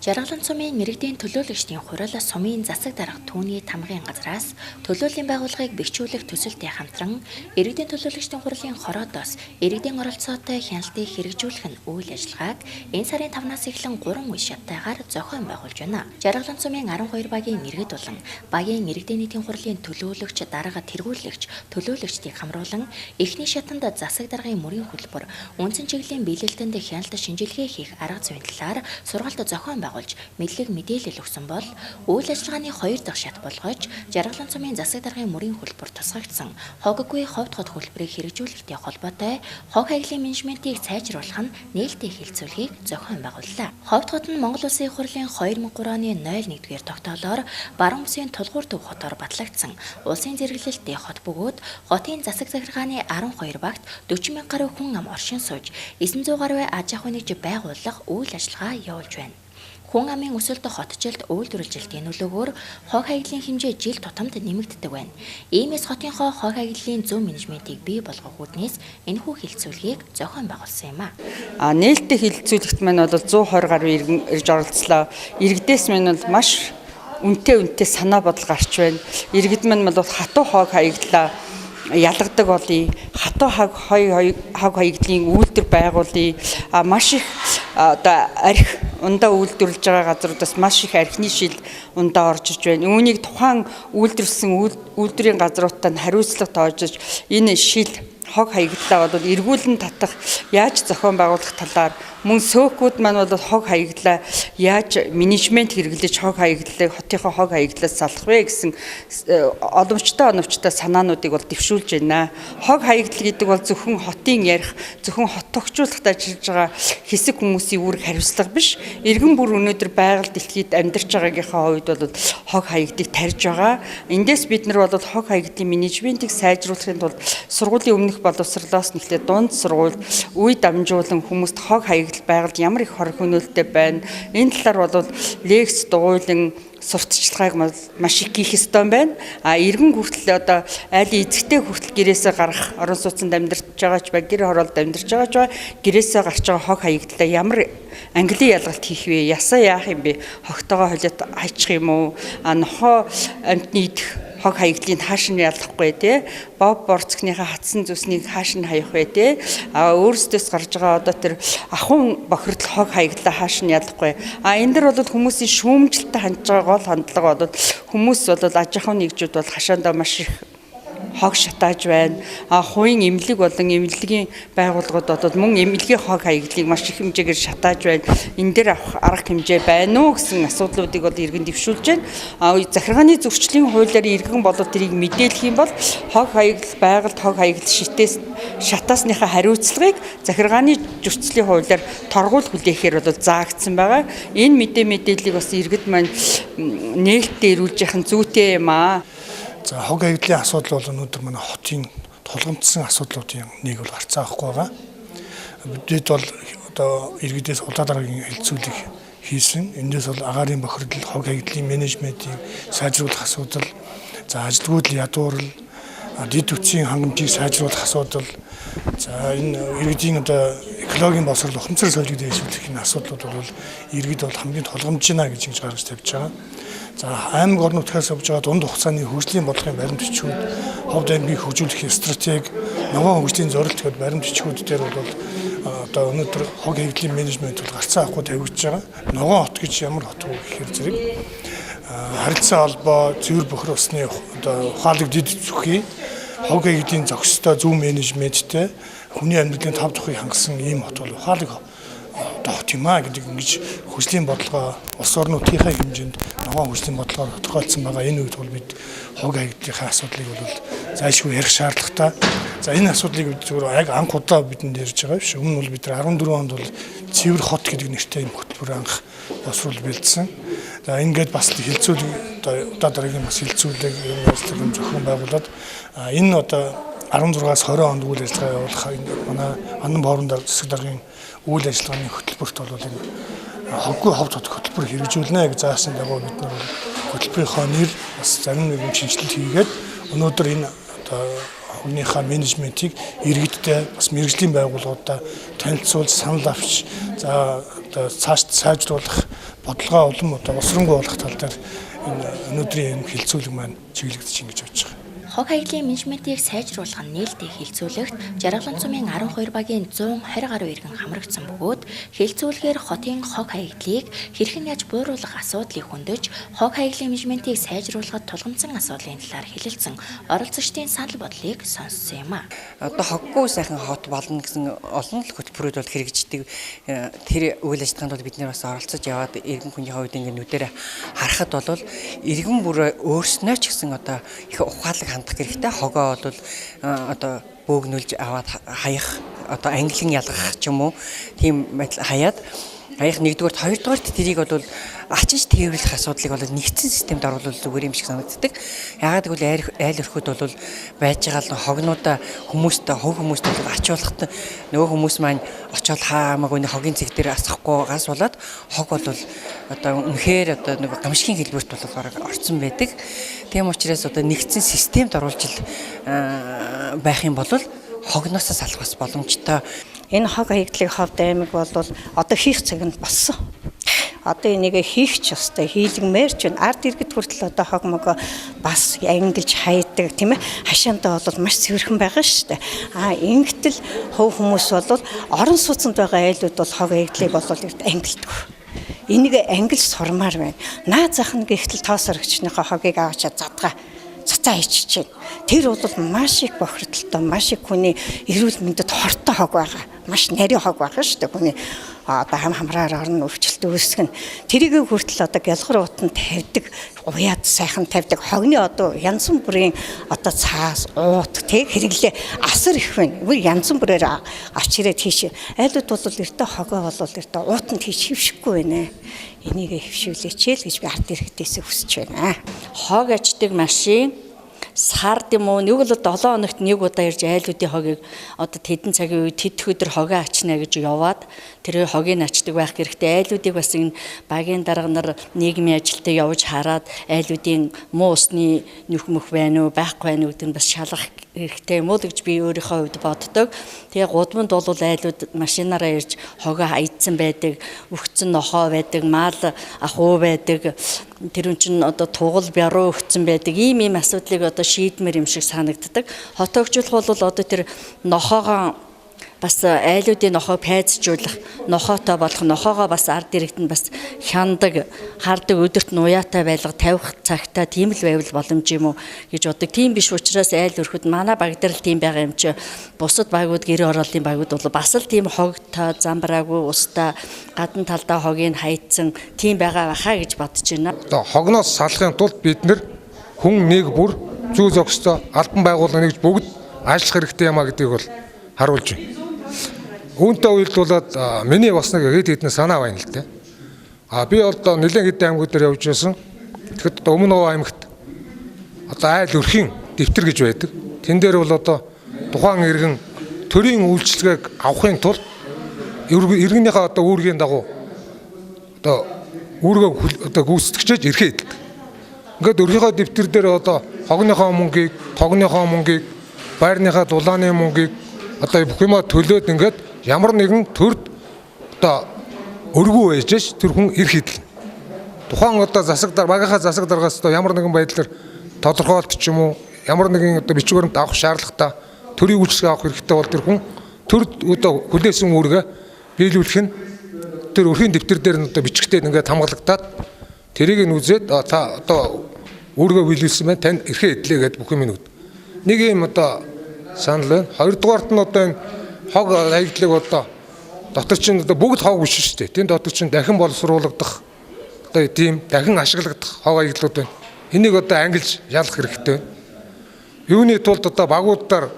Жаргалан сумын иргэдийн төлөөлөгчдийн хурал сумын засаг дарга түүний тамгын газраас төлөөллийн байгууллагыг бэхжүүлэх төсөлтэй хамтран иргэдийн төлөөлөгчдийн хурлын хороодоос иргэдийн оролцоотой хяналтыг хэрэгжүүлэх нь үйл ажиллагааг энэ сарын 5-наас эхлэн 3 үе шаттайгаар зохион байгуулж байна. Жаргалан сумын 12 багийн иргэд болон багийн иргэдийн нийтийн хурлын төлөөлөгч, дарга тэргүүлэгч, төлөөлөгчдийг хамруулан эхний шатанд засаг даргын мөрийн хөтөлбөр, үндсэн чиглэлийн биелэлтэнд хяналт шинжилгээ хийх арга зүйн талаар сургаалт зохион байгуулж мэдлэг мэдээлэл өгсөн бол үйл ажиллагааны 2 дахь шат болгож Жаргалан сумын засаг даргын мөрийн хөтөлбөр тусгагдсан хоггүй ховд хот хөтөлбөрийг хэрэгжүүлэхтэй холбоотой хог хаягдлын менежментийг сайжруулах нь нээлттэй хэлэлцүүлэхийг зохион байгууллаа. Ховд хот нь Монгол Улсын их хурлын 2003 оны 01-р тогтоолоор Баруун Бүсийн Тулгуур төв хотоор батлагдсан улсын зэрэглэлттэй хот бөгөөд хотын засаг захиргааны 12 багт 40 мянга гаруй хүн ам оршин сууж 900 гаруй аж ахуй нэгж байгуулах үйл ажиллагаа явуулж байна. Хүн амын өсөлт хотжилд үйлдвэрлэжилтийн нөлөөгөөр хог хаягдлын хэмжээ жил тутамд нэмэгддэг байна. Иймээс хотынхоо хог хаягдлын зөв менежментийг бий болгох үүднээс энэхүү хэлэлцүүлгийг зохион байгуулсан юм а. Нээлттэй хэлэлцүүлэгт маань бол 120 гаруй иргэн ирж оролцлоо. Иргэдээс маань бол маш үнэтэй санаа бодол гарч байна. Иргэд маань бол хатуу хог хаягдлаа ялгадаг болъё. Хатуу хог хаягдлын үйлдвэр байгуулъя. Маш их одоо арх ундаа үйлдвэрлэж байгаа газруудаас маш их архины шил ундаа орж иж байна. Үүнийг тухайн үйлдвэрлэсэн үйлдвэрийн газруудад нь хариуцлага тоожж энэ шил хог хаягдлаа бол эргүүлэн татах яаж зохион байгуулах талаар мөн сөөхүүд маань бол хог хаягдлаа яаж менежмент хэрэглэж хог хаягдлыг хотынхоо хог хаягдлаас салах вэ гэсэн оновчтой санаануудыг бол дэвшүүлж байна. Хог хаягдл гэдэг бол зөвхөн хотын ярих, зөвхөн хот тогтчлуулахад ажиллаж байгаа хэсэг хүмүүсийн үүрэг хариуцлага биш. Иргэн бүр өнөөдөр байгаль дэлхийд амьдарч байгаагийнхаа хувьд бол хог хаягдлыг тарьж байгаа. Эндээс бид нар бол хог хаягдлын менежментийг сайжруулахын тулд сургуулийн өмнөх боловсролоос нэхлээ дунд сургуульд үе дамжуулан хүмүүст хог хаягдл байгальд ямар их хор хөнөөлтөй байна. Энэ талаар бол лекц дугуйлан сурталчилгааг маш их хийх ёстой байна. Иргэн хүртэл одоо айлын эзэгтэй хүртэл гэрээсээ гарах, орон сууцнд амьдарч байгаа ч ба гэр хороолд амьдарч байгаа ч гэрээсээ гарч байгаа хог хаягдлаа ямар английн ялгалт хийх вэ? Ясаа яах юм бэ? Хогтойгоо холиот хайчих юм уу? Нохоо амьтны идэх хог хаягдлыг хааш нь ялахгүй тий. Боб борцгийнхаа хатсан зүснийг хааш нь хаях вэ тий. Өөрсдөөс гарч байгаа одоо тэр ахуйн бохирдол хог хаягдлаа хааш нь ялахгүй. Энэ дэр бол хүмүүсийн шүүмжлэлтэй хандж байгаа гол хандлага бол хүмүүс бол аж ахуйн нэгжүүд бол хашаандаа маш их хог шатааж байна. Хувийн эмнэлэг болон эмнэлгийн байгууллагууд бол мөн эмнэлгийн хог хаягдлыг маш их хэмжээгээр шатааж байна. Энэ дээр авах арга хэмжээ байна уу гэсэн асуудлуудыг бол иргэн дэвшүүлж байна. Захиргааны зөрчлийн хуулиар иргэн болоод тэрийг мэдээлэх юм бол хог хаягдл байгальд хог хаягдл шатаасныхаа хариуцлагыг захиргааны зөрчлийн хуулиар торгуул хүлээхээр бол заагдсан байгаа. Энэ мэдээллийг бас иргэд маань нээлттэй ирүүлж яхах нь зүйтэй юм аа. За хог хаягдлын асуудал бол өнөөдөр манай хотын тулгамдсан асуудлуудын нэг бол гарцаа авахгүй байгаа. Бид бол одоо иргэдээс улаандараагийн хэлэлцүүлэг хийсэн. Эндээс бол агаарын бохирдол, хог хаягдлын менежментийг сайжруулах асуудал, за ажилгүйдэл ядуурл, дэд үтсийн хангамжийг сайжруулах асуудал, за энэ иргэдийн одоо экологийн боловсрол ухамсар соёлыг дэвшүүлэх энэ асуудлууд бол иргэд бол хамгийн тулгамдж байна гэж гаргаж тавьж байгаа. За аймаг орон нутгаас авж байгаа дунд хугацааны хөгжлийн бодлогын баримт бичгүүд, ховд аймгийг хөгжүүлэх стратеги, ногоон хөгжлийн зорилт гэдэг баримт бичгүүд дээр бол одоо өнөөдөр хог хаягдлын менежмент бол гарцаа авахгүй тавьж байгаа. Ногоон хот гэж ямар хот вэ гэхээр зэрэг харилцаа холбоо, цэвэр бохир усны одоо ухаалаг дэд зүхий, хог хаягдлын зохистой зөв менежменттэй хүний амьдралын тав тухыг хангасан ийм хот бол ухаалаг хот юм а гэдэг ингэж хөгжлийн бодлогоо улс орнуудынхаа хэмжээнд ногоон хөгжлийн бодлогоор тодорхойлсон байгаа. Энэ үед бол бид хог хаягдлынхаа асуудлыг бол зайлшгүй ярих шаардлагатай. За энэ асуудлыг бид зүгээр яг анх удаа бидэнд ярьж байгаа биш. Өмнө нь бол бид 14 онд бол цэвэр хот гэдэг нэртэй юм хөтөлбөр анх босрол бэлдсэн. За ингээд бас хэлэлцүүлэг одоо дараагийн бас хэлэлцүүлэг юм зохион байгуулад энэ одоо 16-аас 20 онд үйл ажиллагаа явуулах манай Андан боорон засаг даргын үйл ажиллагааны хөтөлбөрт бол энэ хоггүй ховд хот хөтөлбөр хэрэгжүүлнэ гэж заасан дагуу бид нар хөтөлбөрийнхөө нэр бас зарим нэгэн шинжилэлт хийгээд өнөөдөр энэ одоо хогныхаа менежментийг иргэдтэй бас мэргэжлийн байгууллагуудаа танилцуулж санал авч за одоо цааш сайжруулах бодлогоо улам одоо усрангуй болох тал дээр энэ өнөөдрийн энэ хилцүүлэг маань чиглэгдэж ингэж явж байгаа. Хог хаягдлын менежментийг сайжруулах нь нээлттэй хилцүүлэгт Жаргалан цумын 12 багийн 120 гаруй иргэн хамрагдсан бөгөөд хилцүүлгээр хотын хог хаягдлыг хэрхэн яаж бууруулах асуудлыг хөндөж хог хаягдлын менежментийг сайжруулахад тулгамдсан асуудлын талаар хэлэлцэн оролцогчдын санал бодлыг сонссон юм а. Одоо хоггүй сайхан хот болно гэсэн олон л хөтөлбөрүүд бол хэрэгждэг. Тэр үйл ажиллагаанд бол бид нэр бас оролцож яваад иргэн хүний хувьд ингэ нүдээр харахад бол иргэн бүр өөрснөө ч гэсэн одоо их ухаалаг хандах хэрэгтэй. Хогоо бол одоо бөөгнүүлж аваад хаях, одоо англин ялгах ч юм уу тийм хаяад хаях нэгдүгээрт, хоёрдугаарт тэрийг бол ачиж тээвэрлэх асуудлыг бол нэгдсэн системд оруулах зүгээр юм шиг санагддаг. Яагаад гэвэл айл өрхөд бол байж байгаа хогнуудаа хүмүүстэй хөв хүмүүст ачуулахад нөгөө хүмүүс маань очиод хаамаагүй хогийн цэг дээр асахгүй гас болоод хог бол одоо үнэхээр одоо нэг гамшигын хэлбэрт бол бараг орцсон байдаг. Тийм учраас одоо нэгдсэн системд оруулж байх юм бол хогноос салхах боломжтой. Энэ хог хаягдлын ховд аймаг бол одоо хийх цаг нь болсон. Одоо энийг хийх ч ёстой, хийлгмээр ч байна. Ард иргэд хүртэл одоо хог мог бас ангилж хайдаг тийм ээ. Хашаантаа бол маш цэвэрхэн байгаа шүү дээ. Ингэтэл хөв хүмүүс бол орон сууцнд байгаа айлууд бол хог хаягдлыг бол ангилдаг. Энийг ангилж сурмаар байна. Наа зах нь гэхтэл тоос орогчныхоо хогийг аваачаад задгаа цацаа хийчихэж байна. Тэр бол маш их бохирдолтой, маш их хүний эрүүл мэндэд хортой хог байгаа. Маш нарийн хог байгаа шүү дээ. Хүний одоо хамраар орно өвчлөлт үүсгэн. Тэрийг хүртэл одоо гялгар уутанд тавьдаг, уяад сайхан тавьдаг. Хогны одоо янз бүрийн одоо цаас, уут тэг хэрэглээ асар их байна. Бүр янз бүрээр авч ирээд хийш. Айлууд бол эртөө хогоо бол эртөө уутанд хийж хөвшихгүй байна. Энийг хөвшүүлээч л гэж би ард иргэдээс хүсэж байна. Хог аждаг машин сард юм уу нэг л 7 хоногт нэг удаа ирж айлуудын хогийг одоо тэдэн цагийн үед тэд өдөр хогоо ачна гэж яваад тэр хогийг ачдаг байх хэрэгтэй. Айлуудыг бас энэ багийн дарга нар нийгмийн ажилдаа явж хараад айлуудын муу усны нөх мөх байна уу байхгүй байна уу гэдэг нь бас шалгах хэрэгтэй юм уу гэж би өөрийнхөө хувьд боддог. Тэгээ гудамд бол айлууд машинаараа ирж хогоо хайцсан байдаг, өгцөн нохоо байдаг, мал ахуу байдаг. Тэр чинь одоо тугал бяруу өгцөн байдаг. Ийм асуудлыг одоо шийдмэр юм шиг санагддаг. Хотоогчлох бол одоо тэр нохоогоо бас айлуудын нохоо пайцжуулах, нохоотой болох, нохоогоо бас ард иргэдэнд бас хяндаг, хардаг, өдөрт нуяатай байлга тавих цагтаа тийм л байвал боломж юм уу гэж боддог. Тийм биш учраас айл өрхөд манай баг дээр л тийм байгаа юм чи бусад багууд гэрээ ороолын багууд бол бас л тийм хогтой, замбраагүй, устай, гадна талдаа хогийг хайцсан тийм байгаа байхаа гэж бодож байна. Одоо хогноос салахын тулд бид нэр хүн нэг бүр зүй зохистой албан байгууллага нэгж бүгд ажиллах хэрэгтэй юмаа гэдгийг бол харуулж байна. Үүнтэй уялдуулаад миний бас нэг хэд хэдэн санаа байна л дээ. Би одоо нэлээд хэдэн аймагуд дээр явж байсан. Тэгэхэд одоо Өмнө Овоо аймагт одоо айл өрхийн дэвтэр гэж байдаг. Тэн дээр бол одоо тухайн иргэн төрийн үйлчилгээг авахын тулд иргэнийхээ одоо үүргийн дагуу одоо үүргээ одоо гүйцэтгэж эрхээ эдэлдэг. Ингээд өрхийнхөө дэвтэр дээр одоо хогныхоо мөнгийг, тогныхоо мөнгийг, байрныхаа дулааны мөнгийг одоо бүх юмаа төлөөд ингээд ямар нэгэн төрд одоо өргөө байж тэр хүн эрх эдэлнэ. Тухайн одоо засагдар багийнхаа засаг даргаас одоо ямар нэгэн байдлаар тодорхойлт ч юм уу ямар нэгэн одоо бичвэрт авах шаардлагатай төрийн үйлчлэг авах хэрэгтэй бол тэр хүн төрд одоо хүлээсэн үүргээ биелүүлэх нь тэр өрхийн дэвтэр дээр нь одоо бичгтээд ингээд хамгаалагдаад тэрийг нь үзээд та одоо үүргээ биелүүлсэн байна танд эрхээ эдлээ гэдэг бүх юм нүд. Нэг юм одоо санал байна. Хоёрдугаарт нь одоо энэ хог хаягдлыг одоо дотор чинь одоо бүгд хог биш шүү дээ. Тэнд дотор чинь дахин боловсруулагдах одоо тийм дахин ашиглагдах хог хаягдлууд байна. Энийг одоо ангилж ялах хэрэгтэй байна. Юуны тулд одоо багуудаар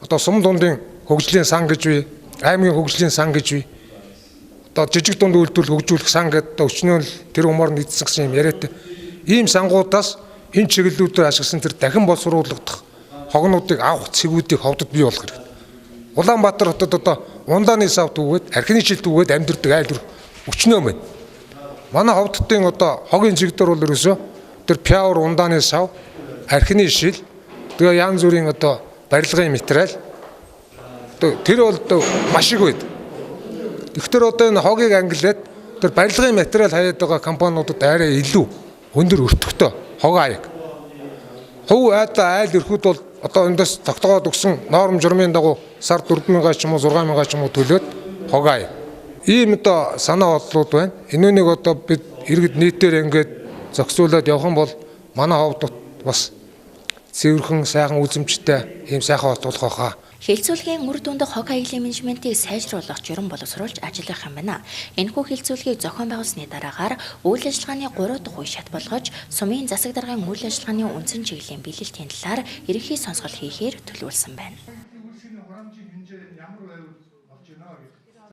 одоо сум дундын хөгжлийн сан гэж бий, аймгийн хөгжлийн сан гэж бий. Одоо жижиг дунд үйлдвэрлэл хөгжүүлэх сан гэдэг одоо өчнөөл тэр умаар нийцсэн гэсэн юм яриатай. Ийм сангуудаас энэ чиглэлүүдээр ашигласан тэр дахин боловсруулагдах хогнуудыг авах цэгүүдийг ховдод бий болох хэрэгтэй. Улаанбаатар хотод одоо ундааны сав түгээд, архины шил түгээд амьдэрдэг айл өчнөө байна. Манай ховдтын одоо хогийн чигдэр бол ерөөсөө тэр пяур ундааны сав, архины шил, тэгээ янз бүрийн одоо барилгын материал тэр бол маш их байд. Тэгэхээр одоо энэ хогийг ангилаад тэр барилгын материал хаяад байгаа компаниудад арай илүү өндөр өртөгтэй хог аяг. Хөв айл өрхүүд бол одоо эндээс тогтоогоод өгсөн норм журмын дагуу сар 4,000 ч юм уу 6,000 ч юм уу төлөөд хог аяг. Ийм одоо санаа бодлууд байна. Энүүнийг одоо бид иргэд нийтээр ингээд зохицуулаад явах юм бол манай ховд бас цэвэрхэн сайхан үзэмжтэй ийм сайхан хот болох хаа. Хилцүүлгийн үр дүнд хог аяглалын менежментийг сайжруулах журам боловсруулж ажиллах юм байна. Энэхүү хилцүүлгийг зохион байгуулсны дараагаар үйл ажиллагааны 3 дахь үе шат болгож сумын засаг даргын үйл ажиллагааны үндсэн чиглэлийн биелэлтийн талаар ерөнхий сонсгол хийхээр төлөвлөсөн байна.